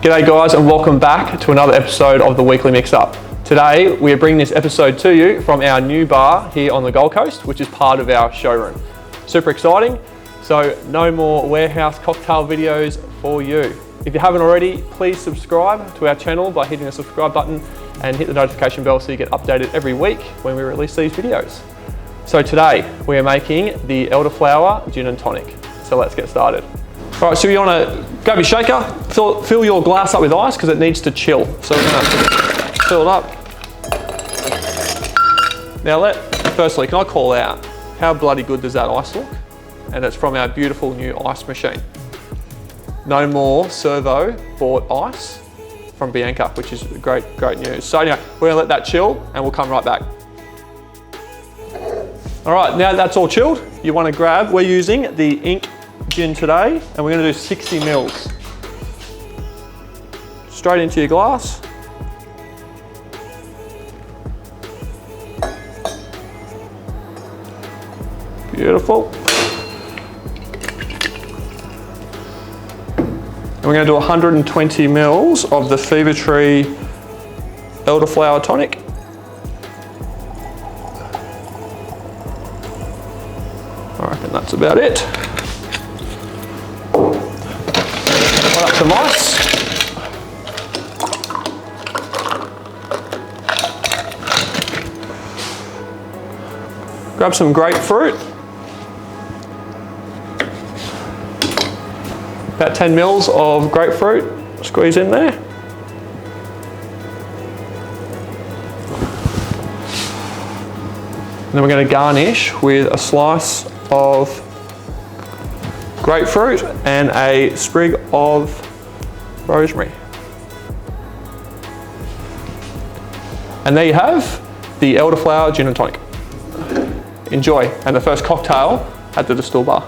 G'day guys, and welcome back to another episode of the Weekly Mix Up. Today we are bringing this episode to you from our new bar here on the Gold Coast, which is part of our showroom. Super exciting, so no more warehouse cocktail videos for you. If you haven't already, please subscribe to our channel by hitting the subscribe button and hit the notification bell so you get updated every week when we release these videos. So today we are making the Elderflower Gin and Tonic. So let's get started. All right, so you want to grab your shaker, fill your glass up with ice because it needs to chill. So we're going to fill it up. Now firstly, can I call out how bloody good does that ice look? And it's from our beautiful new ice machine. No more servo bought ice from Bianca, which is great news. So anyway, we're going to let that chill and we'll come right back. All right, now that's all chilled, you want to grab, we're using the Ink gin today, and we're going to do 60 mils. Straight into your glass. Beautiful. And we're going to do 120 mils of the Fever Tree Elderflower Tonic. I reckon that's about it. Up some ice. Grab some grapefruit. About 10 mils of grapefruit, squeeze in there. And then we're going to garnish with a slice of grapefruit and a sprig of rosemary. And there you have the Elderflower Gin and Tonic. Enjoy, and the first cocktail at the D-Still Bar.